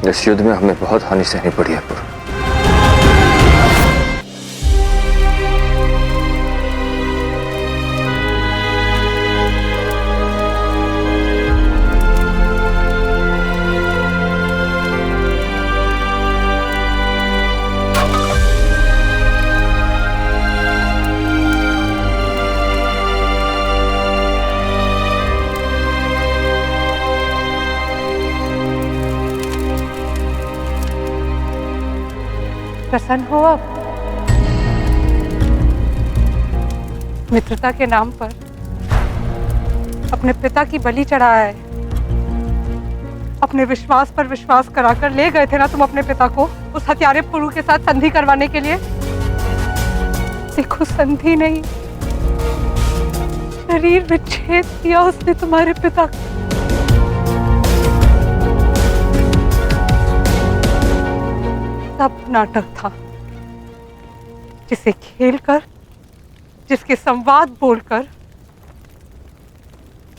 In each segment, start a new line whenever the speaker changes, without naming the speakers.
इस युद्ध में हमें बहुत हानि सहनी पड़ी है पुरु।
प्रसन्न हो अब? मित्रता के नाम पर अपने पिता की बलि चढ़ाया है। अपने विश्वास पर विश्वास कराकर ले गए थे ना तुम अपने पिता को उस हत्यारे पुरु के साथ संधि करवाने के लिए। देखो, संधि नहीं, शरीर विच्छेद किया उसने तुम्हारे पिता को। सब नाटक था जिसे खेलकर, जिसके संवाद बोलकर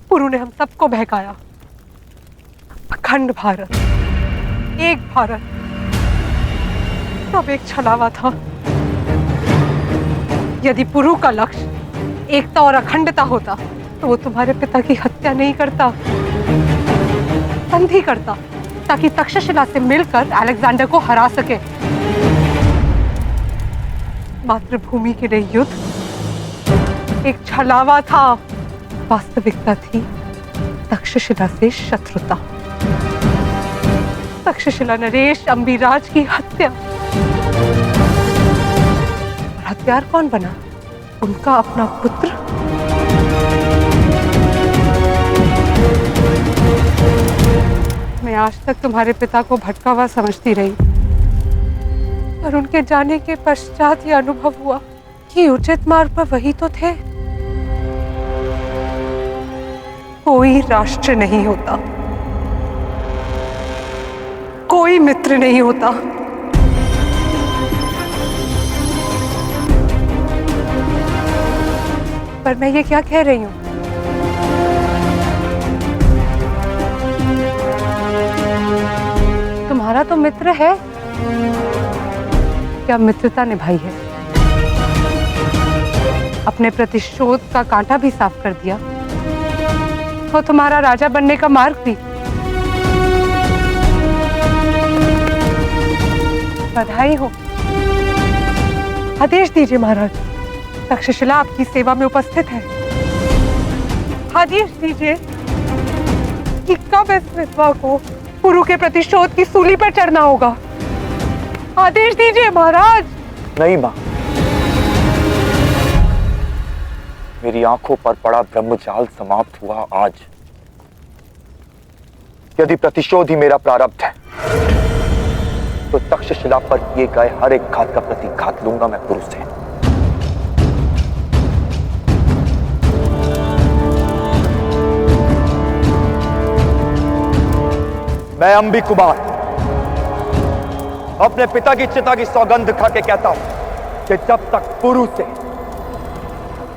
पुरु ने हम सबको बहकाया। अखंड भारत, एक भारत, सब एक छलावा था। यदि पुरु का लक्ष्य एकता और अखंडता होता तो वो तुम्हारे पिता की हत्या नहीं करता, संधि करता, ताकि तक्षशिला से मिलकर अलेक्जेंडर को हरा सके। मातृभूमि के लिए युद्ध एक छलावा था, वास्तविकता थी तक्षशिला से शत्रुता। तक्षशिला नरेश अंबिराज की हत्या। और हत्यार कौन बना? उनका अपना पुत्र। मैं आज तक तुम्हारे पिता को भटका हुआ समझती रही, पर उनके जाने के पश्चात यह अनुभव हुआ कि उचित मार्ग पर वही तो थे। कोई राष्ट्र नहीं होता, कोई मित्र नहीं होता। पर मैं ये क्या कह रही हूं? तुम्हारा तो मित्र है, क्या मित्रता निभाई है? अपने प्रतिशोध का कांटा भी साफ कर दिया, तो तुम्हारा राजा बनने का मार्ग भी। बधाई हो। आदेश दीजिए महाराज, तक्षशिला आपकी सेवा में उपस्थित है। आदेश दीजिए कि कब इस विधवा को पुरु के प्रतिशोध की सूली पर चढ़ना होगा। आदेश दीजिए महाराज।
नहीं मां, मेरी आंखों पर पड़ा ब्रह्मजाल समाप्त हुआ आज। यदि प्रतिशोध ही मेरा प्रारब्ध है तो तक्षशिला पर किए गए हर एक घात का प्रतिघात लूंगा मैं पुरु से। मैं अंबी कुमार अपने पिता की चिता की सौगंध खा के कहता हूं कि जब तक पुरु से,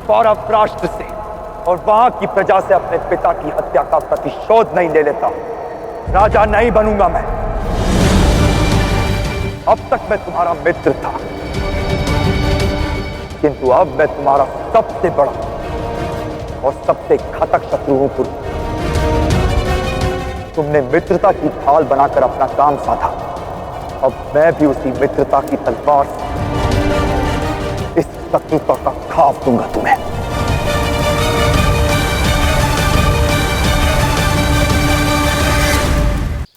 पौरव राष्ट्र से और वहां की प्रजा से अपने पिता की हत्या का प्रतिशोध नहीं ले लेता, राजा नहीं बनूंगा मैं। अब तक मैं तुम्हारा मित्र था, किंतु अब मैं तुम्हारा सबसे बड़ा और सबसे घातक शत्रु हूं पुरु। तुमने मित्रता की ढाल बनाकर अपना काम साधा, अब मैं भी उसी मित्रता की तलवार से इस शत्रुता का घाव दूंगा तुम्हें।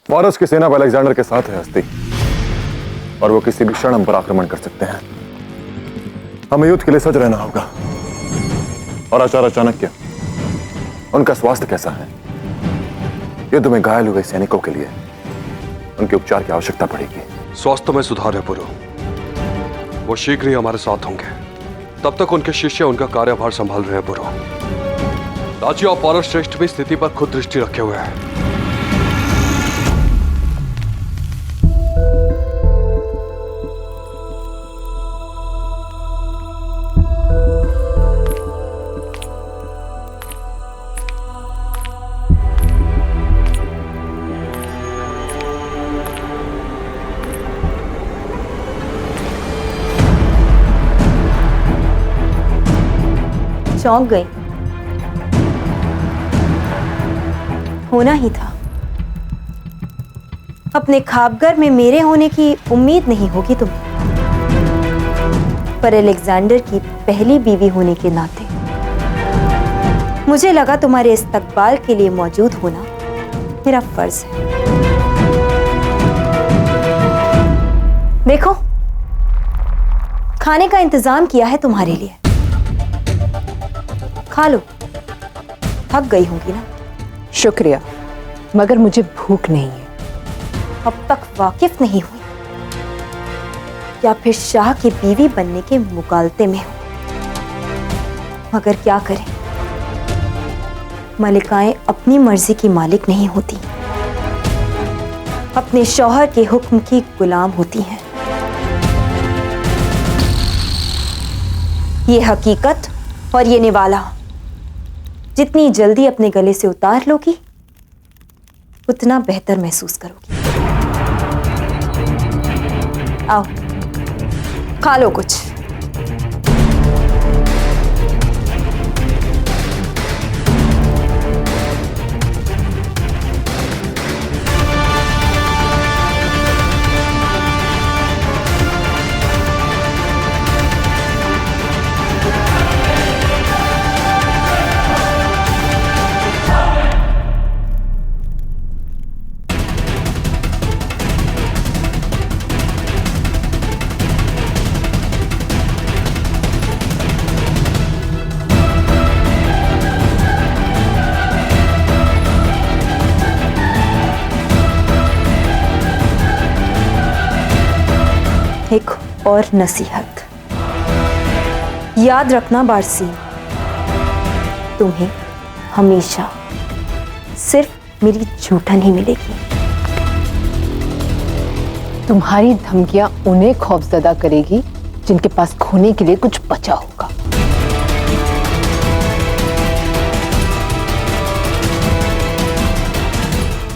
वारस की सेना अलेक्जेंडर के साथ है हस्ती, और वो किसी भी क्षण हम पर आक्रमण कर सकते हैं। हमें युद्ध के लिए सज रहना होगा। और आचार्य चाणक्य, उनका स्वास्थ्य कैसा है? युद्ध में घायल हुए सैनिकों के लिए उनके उपचार की आवश्यकता पड़ेगी।
स्वास्थ्य में सुधार है पुरु, वो शीघ्र ही हमारे साथ होंगे। तब तक उनके शिष्य उनका कार्यभार संभाल रहे हैं पुरु। राजी और पौरव श्रेष्ठ भी स्थिति पर खुद दृष्टि रखे हुए हैं।
चौंक गई। होना ही था। अपने ख्वाबगर में मेरे होने की उम्मीद नहीं होगी तुम्हें, पर अलेक्जेंडर की पहली बीवी होने के नाते मुझे लगा तुम्हारे इस्तकबाल के लिए मौजूद होना मेरा फर्ज है। देखो, खाने का इंतजाम किया है तुम्हारे लिए, खा लो। थक गई होंगी ना?
शुक्रिया, मगर मुझे भूख नहीं है।
अब तक वाकिफ नहीं हुई या फिर शाह की बीवी बनने के मुगालते में हो? मगर क्या करें, मलिकाएं अपनी मर्जी की मालिक नहीं होती, अपने शौहर के हुक्म की गुलाम होती हैं। ये हकीकत और ये निवाला जितनी जल्दी अपने गले से उतार लोगी, उतना बेहतर महसूस करोगी। आओ, खा लो कुछ। एक और नसीहत याद रखना बारसीन, तुम्हें हमेशा सिर्फ मेरी झूठन ही मिलेगी।
तुम्हारी धमकियां उन्हें खौफजदा करेगी जिनके पास खोने के लिए कुछ बचा होगा।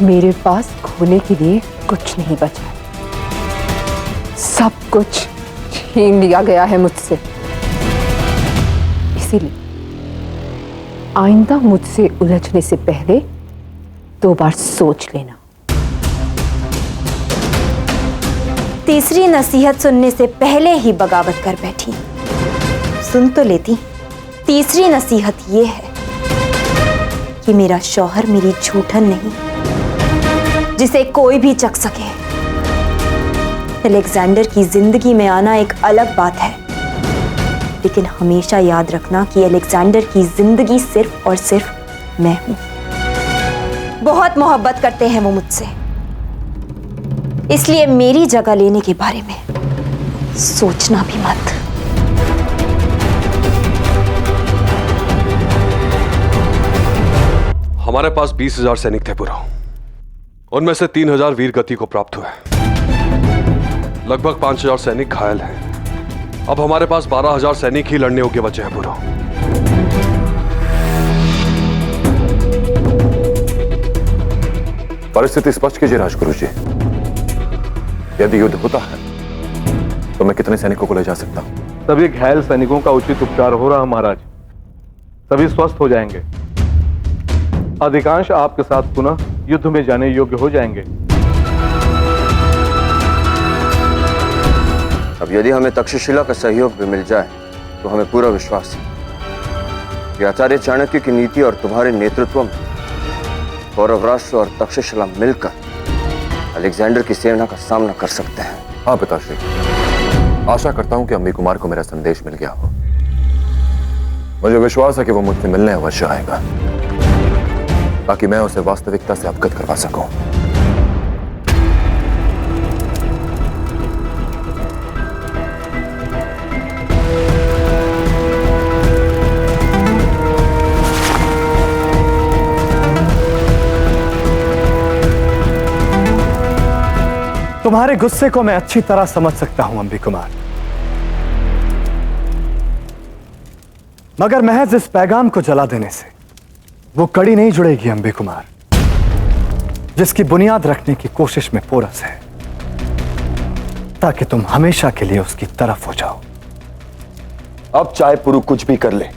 मेरे पास खोने के लिए कुछ नहीं बचा है, सब कुछ छीन लिया गया है मुझसे। इसीलिए आइंदा मुझसे उलझने से पहले 2 बार सोच लेना।
तीसरी नसीहत सुनने से पहले ही बगावत कर बैठी। सुन तो लेती। तीसरी नसीहत यह है कि मेरा शौहर मेरी झूठन नहीं, जिसे कोई भी चख सके। अलेक्जेंडर की जिंदगी में आना एक अलग बात है, लेकिन हमेशा याद रखना कि अलेक्जेंडर की जिंदगी सिर्फ और सिर्फ मैं हूं। बहुत मोहब्बत करते हैं वो मुझसे, इसलिए मेरी जगह लेने के बारे में सोचना भी मत।
हमारे पास 20,000 सैनिक थे पुरो, उनमें से 3,000 वीर गति को प्राप्त हुए। लगभग 5,000 सैनिक घायल हैं। अब हमारे पास 12,000 सैनिक ही लड़ने योग्य बचे हैं पुरो।
परिस्थिति स्पष्ट कीजिए राजगुरु जी। यदि युद्ध होता है तो मैं कितने सैनिकों को ले जा सकता हूं?
सभी घायल सैनिकों का उचित उपचार हो रहा महाराज, सभी स्वस्थ हो जाएंगे। अधिकांश आपके साथ पुनः युद्ध में जाने योग्य हो जाएंगे।
अब यदि हमें तक्षशिला का सहयोग भी मिल जाए तो हमें पूरा विश्वास है कि आचार्य चाणक्य की नीति और तुम्हारे नेतृत्व में कौरव राष्ट्र और तक्षशिला मिलकर अलेक्जेंडर की सेना का सामना कर सकते हैं।
हाँ पिताश्री, आशा करता हूं कि अम्बी कुमार को मेरा संदेश मिल गया हो। मुझे विश्वास है कि वो मुझसे मिलने अवश्य आएगा, ताकि मैं उसे वास्तविकता से अवगत करवा सकूं।
तुम्हारे गुस्से को मैं अच्छी तरह समझ सकता हूं अम्बी कुमार, मगर महज इस पैगाम को जला देने से वो कड़ी नहीं जुड़ेगी अम्बी कुमार, जिसकी बुनियाद रखने की कोशिश में पोरस है, ताकि तुम हमेशा के लिए उसकी तरफ हो जाओ।
अब चाहे पुरु कुछ भी कर ले,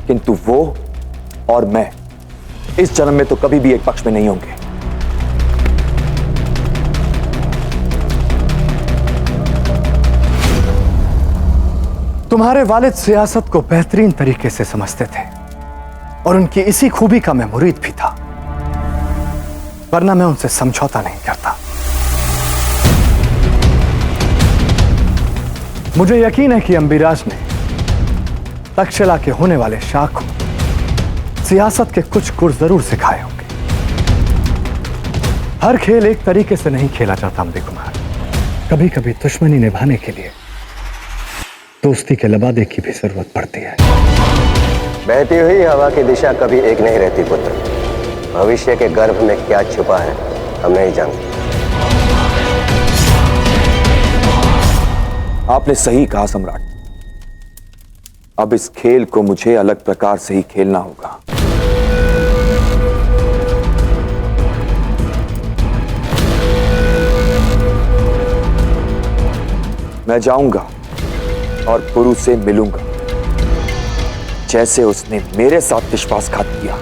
किंतु वो और मैं इस जन्म में तो कभी भी एक पक्ष में नहीं होंगे।
तुम्हारे वालिद सियासत को बेहतरीन तरीके से समझते थे और उनकी इसी खूबी का मैं मुरीद भी था, वरना मैं उनसे समझौता नहीं करता। मुझे यकीन है कि अंबिराज ने तक्षशिला के होने वाले शाह को सियासत के कुछ गुर जरूर सिखाए होंगे। हर खेल एक तरीके से नहीं खेला जाता अंबे कुमार। कभी कभी दुश्मनी निभाने के लिए दोस्ती के लबादे की भी जरूरत पड़ती है।
बहती हुई हवा की दिशा कभी एक नहीं रहती पुत्र। भविष्य के गर्भ में क्या छुपा है हम नहीं जानते।
आपने सही कहा सम्राट। अब इस खेल को मुझे अलग प्रकार से ही खेलना होगा। मैं जाऊंगा और पुरु से मिलूंगा, जैसे उसने मेरे साथ विश्वासघात किया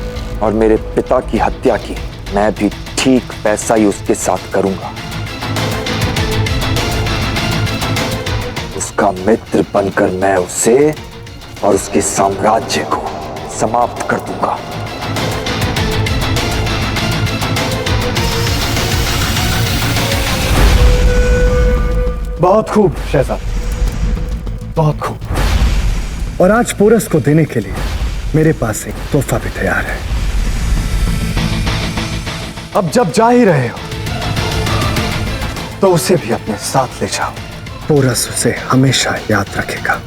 और मेरे पिता की हत्या की, मैं भी ठीक वैसा ही उसके साथ करूंगा। उसका मित्र बनकर मैं उसे और उसके साम्राज्य को समाप्त कर दूंगा।
बहुत खूब शहजाद, बहुत खूब। और आज पोरस को देने के लिए मेरे पास एक तोहफा भी तैयार है। अब जब जा ही रहे हो तो उसे भी अपने साथ ले जाओ। पोरस उसे हमेशा याद रखेगा।